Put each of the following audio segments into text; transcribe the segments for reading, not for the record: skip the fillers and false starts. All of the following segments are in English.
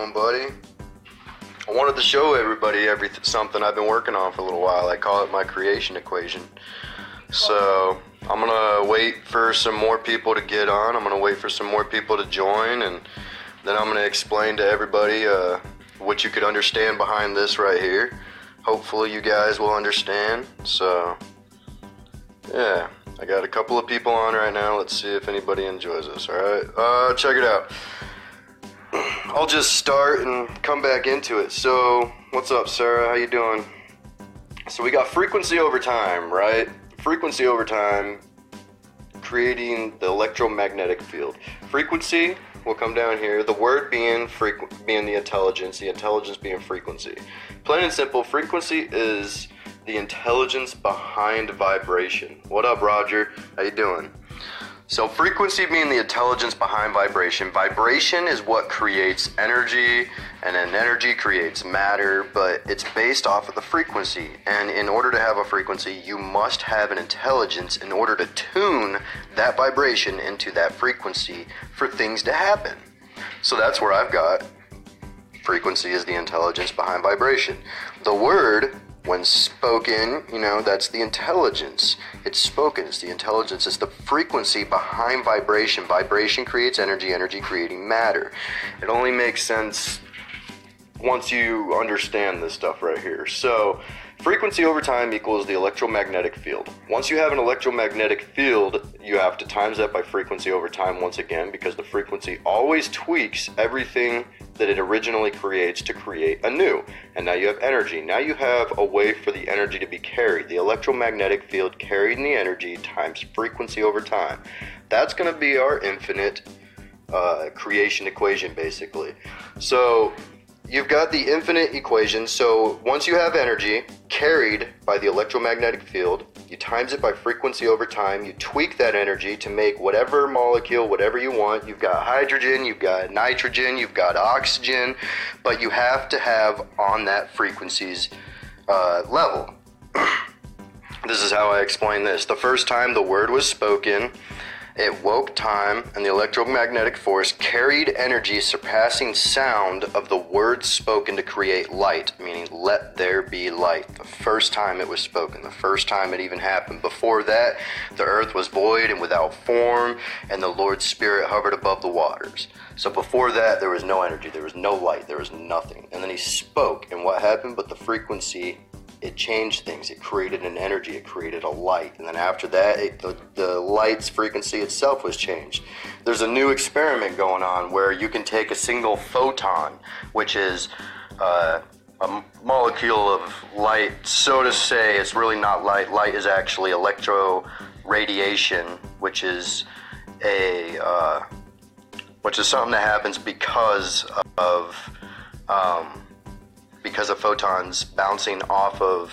Buddy? I wanted to show everybody something I've been working on for a little while. I call it my creation equation. So I'm gonna wait for some more people to get on. I'm gonna wait for some more people to join, and then I'm gonna explain to everybody what you could understand behind this right here. Hopefully you guys will understand. So yeah, I got a couple of people on right now. Let's see if anybody enjoys this. Alright, check it out. I'll just start and come back into it. So, what's up, Sarah? How you doing? So we got frequency over time, right? Frequency over time, creating the electromagnetic field. Frequency will come down here. The word being the intelligence being frequency. Plain and simple, frequency is the intelligence behind vibration. What up, Roger? How you doing? So frequency being the intelligence behind vibration. Vibration is what creates energy, and then energy creates matter, but it's based off of the frequency. And in order to have a frequency, you must have an intelligence in order to tune that vibration into that frequency for things to happen. So that's where I've got frequency is the intelligence behind vibration. The word, when spoken, that's the intelligence. It's spoken, it's the intelligence, it's the frequency behind vibration. Vibration creates energy, energy creating matter. It only makes sense once you understand this stuff right here. So, frequency over time equals the electromagnetic field. Once you have an electromagnetic field, you have to times that by frequency over time once again, because the frequency always tweaks everything that it originally creates to create anew. And now you have energy. Now you have a way for the energy to be carried. The electromagnetic field carrying the energy times frequency over time. That's going to be our infinite creation equation, basically. So you've got the infinite equation. So once you have energy carried by the electromagnetic field, you times it by frequency over time, you tweak that energy to make whatever molecule, whatever you want. You've got hydrogen, you've got nitrogen, you've got oxygen, but you have to have on that frequency's level. This is how I explain this. The first time the word was spoken, it woke time, and the electromagnetic force carried energy surpassing sound of the words spoken to create light, meaning let there be light. The first time it was spoken, the first time it even happened. Before that, the earth was void and without form, and the Lord's Spirit hovered above the waters. So before that, there was no energy, there was no light, there was nothing. And then he spoke, and what happened? But the frequency, it changed things. It created an energy. It created a light. And then after that, the light's frequency itself was changed. There's a new experiment going on where you can take a single photon, which is a molecule of light, so to say. It's really not light. Light is actually electroradiation, which is something that happens because of photons bouncing off of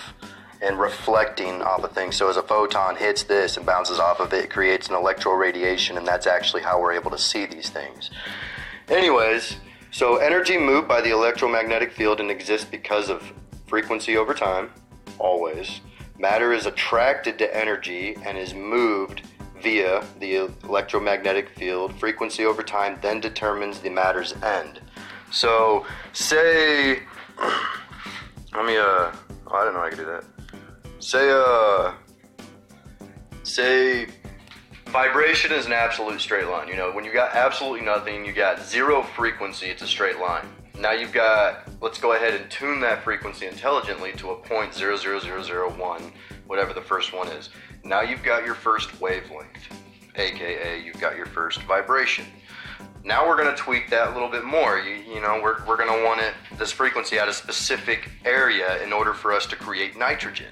and reflecting off of things. So as a photon hits this and bounces off of it, it creates an electroradiation, and that's actually how we're able to see these things. Anyways, so energy moved by the electromagnetic field and exists because of frequency over time, always. Matter is attracted to energy and is moved via the electromagnetic field. Frequency over time then determines the matter's end. So, say... I didn't know I could do that. Say vibration is an absolute straight line. When you got absolutely nothing, you got zero frequency, it's a straight line. Now you've got, let's go ahead and tune that frequency intelligently to a 0.00001, whatever the first one is. Now you've got your first wavelength, aka you've got your first vibration. Now we're going to tweak that a little bit more. We're going to want this frequency at a specific area in order for us to create nitrogen.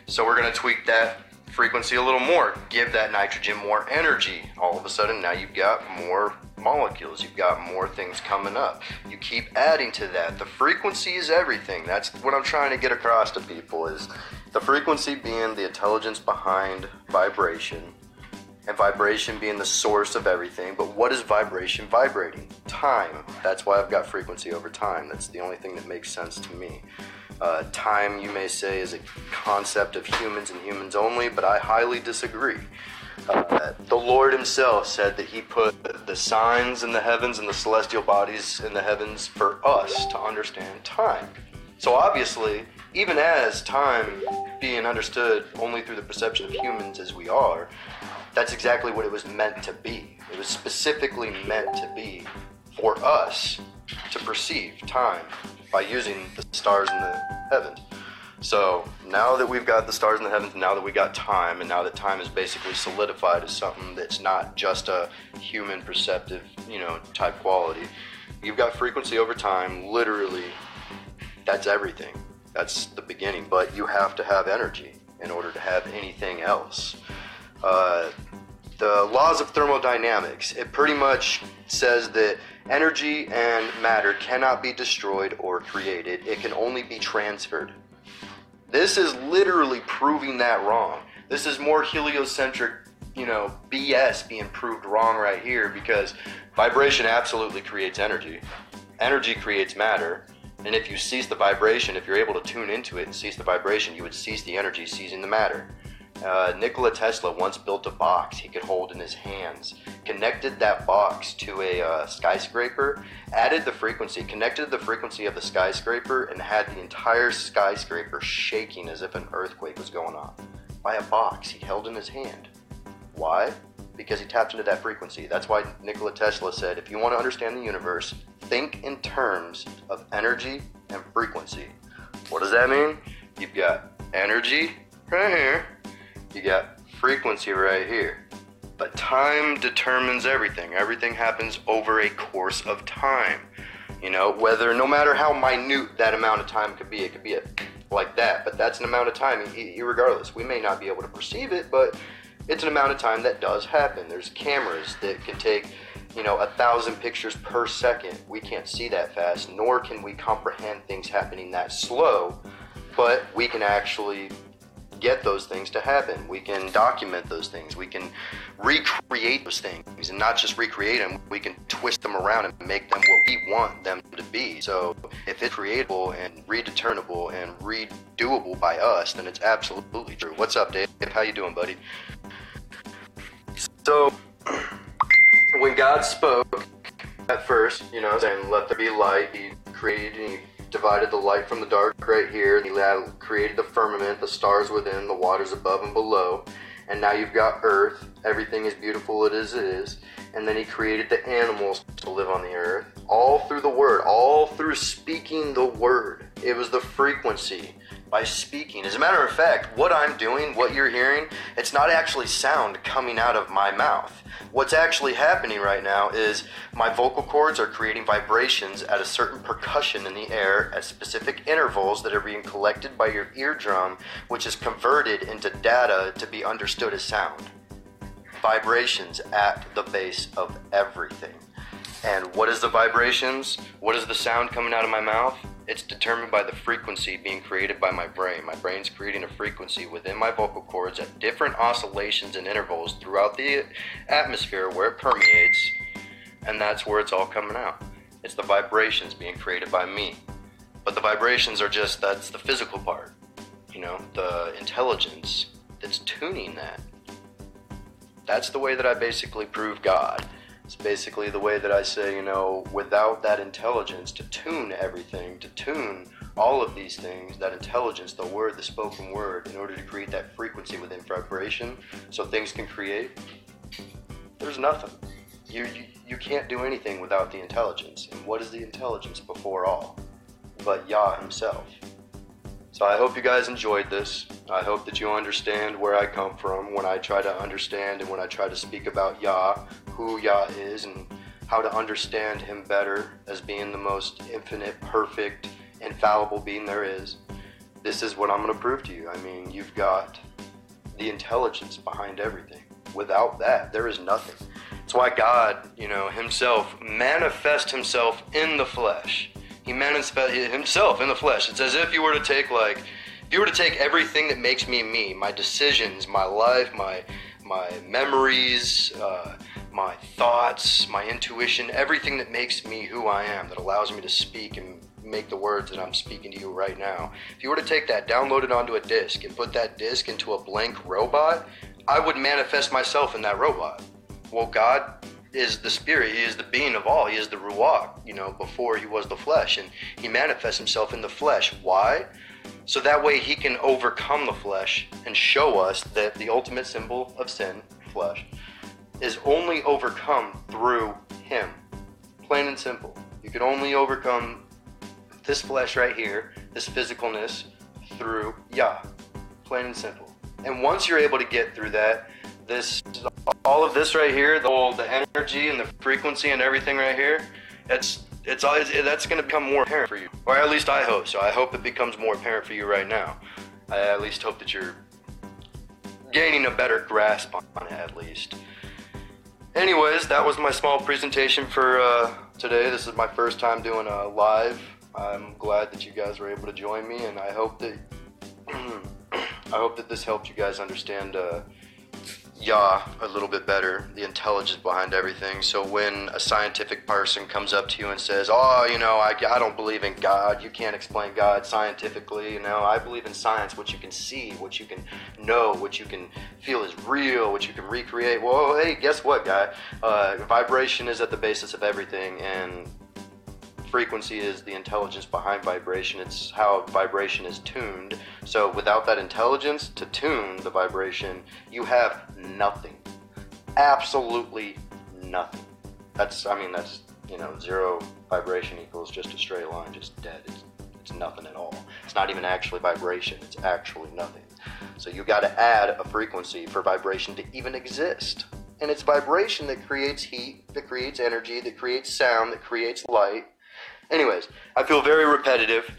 So we're going to tweak that frequency a little more, give that nitrogen more energy. All of a sudden now you've got more molecules, you've got more things coming up. You keep adding to that. The frequency is everything. That's what I'm trying to get across to people, is the frequency being the intelligence behind vibration, and vibration being the source of everything. But what is vibration vibrating? Time. That's why I've got frequency over time. That's the only thing that makes sense to me. Time, you may say, is a concept of humans and humans only, but I highly disagree. The Lord himself said that he put the signs in the heavens and the celestial bodies in the heavens for us to understand time. So obviously, even as time being understood only through the perception of humans as we are, that's exactly what it was meant to be. It was specifically meant to be for us to perceive time by using the stars in the heavens. So now that we've got the stars in the heavens, now that we got time, and now that time is basically solidified as something that's not just a human perceptive, type quality, you've got frequency over time. Literally, that's everything. That's the beginning. But you have to have energy in order to have anything else. The laws of thermodynamics, it pretty much says that energy and matter cannot be destroyed or created. It can only be transferred. This is literally proving that wrong. This is more heliocentric, BS being proved wrong right here, because vibration absolutely creates energy. Energy creates matter. And if you cease the vibration, if you're able to tune into it and cease the vibration, you would cease the energy, ceasing the matter. Nikola Tesla once built a box he could hold in his hands, connected that box to a skyscraper, added the frequency, connected the frequency of the skyscraper, and had the entire skyscraper shaking as if an earthquake was going on by a box he held in his hand. Why? Because he tapped into that frequency. That's why Nikola Tesla said, if you want to understand the universe, think in terms of energy and frequency. What does that mean? You've got energy right here. You got frequency right here. But time determines everything. Everything happens over a course of time. No matter how minute that amount of time could be, it could be like that, but that's an amount of time, irregardless. We may not be able to perceive it, but it's an amount of time that does happen. There's cameras that can take, 1,000 pictures per second. We can't see that fast, nor can we comprehend things happening that slow, but we can actually get those things to happen. We can document those things. We can recreate those things, and not just recreate them, we can twist them around and make them what we want them to be. So if it's creatable and redeterminable and redoable by us, then it's absolutely true. What's up, Dave? How you doing, buddy? So when God spoke at first, saying let there be light, he created and he divided the light from the dark right here. He created the firmament, the stars within, the waters above and below. And now you've got earth. Everything is beautiful as it is. And then he created the animals to live on the earth. All through the word, all through speaking the word. It was the frequency by speaking. As a matter of fact, what I'm doing, what you're hearing, it's not actually sound coming out of my mouth. What's actually happening right now is my vocal cords are creating vibrations at a certain percussion in the air at specific intervals that are being collected by your eardrum, which is converted into data to be understood as sound. Vibrations at the base of everything. And what is the vibrations? What is the sound coming out of my mouth? It's determined by the frequency being created by my brain. My brain's creating a frequency within my vocal cords at different oscillations and intervals throughout the atmosphere where it permeates, and that's where it's all coming out. It's the vibrations being created by me. But the vibrations are that's the physical part. The intelligence that's tuning that. That's the way that I basically prove God. It's basically the way that I say, without that intelligence to tune everything, to tune all of these things, that intelligence, the word, the spoken word, in order to create that frequency within vibration so things can create, there's nothing. You can't do anything without the intelligence. And what is the intelligence before all? But Yah himself. So I hope you guys enjoyed this. I hope that you understand where I come from when I try to understand and when I try to speak about Yah, who Yah is, and how to understand him better as being the most infinite, perfect, infallible being there is. This is what I'm going to prove to you. I mean, you've got the intelligence behind everything. Without that, there is nothing. That's why God, himself manifests himself in the flesh. He manifests himself in the flesh. It's as if you were to take everything that makes me me, my decisions, my life, my memories, my thoughts, my intuition, everything that makes me who I am, that allows me to speak and make the words that I'm speaking to you right now. If you were to take that, download it onto a disc, and put that disc into a blank robot, I would manifest myself in that robot. Well, God is the spirit, he is the being of all, he is the ruach, before he was the flesh, and he manifests himself in the flesh. Why? So that way he can overcome the flesh and show us that the ultimate symbol of sin, flesh, is only overcome through him. Plain and simple. You can only overcome this flesh right here, this physicalness, through Yah. Plain and simple. And once you're able to get through that, all of this right here, the energy and the frequency and everything right here, that's going to become more apparent for you. Or at least I hope so. I hope it becomes more apparent for you right now. I at least hope that you're gaining a better grasp on it, at least. Anyways, that was my small presentation for today. This is my first time doing a live. I'm glad that you guys were able to join me, and I hope that this helped you guys understand Yah a little bit better, the intelligence behind everything. So when a scientific person comes up to you and says, oh, I don't believe in God, you can't explain God scientifically, I believe in science, what you can see, what you can know, what you can feel is real, what you can recreate. Well, hey, guess what, guy? Vibration is at the basis of everything, and frequency is the intelligence behind vibration. It's how vibration is tuned. So without that intelligence to tune the vibration, you have nothing. Absolutely nothing. That's zero vibration equals just a straight line, just dead. It's nothing at all. It's not even actually vibration. It's actually nothing. So you got to add a frequency for vibration to even exist. And it's vibration that creates heat, that creates energy, that creates sound, that creates light. Anyways, I feel very repetitive,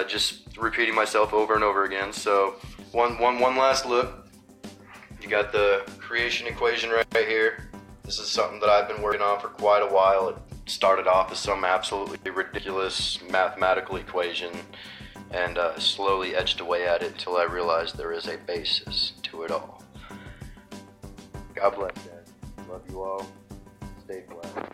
just repeating myself over and over again. So one last look. You got the creation equation right here. This is something that I've been working on for quite a while. It started off as some absolutely ridiculous mathematical equation, and slowly edged away at it until I realized there is a basis to it all. God bless, guys. Love you all. Stay blessed.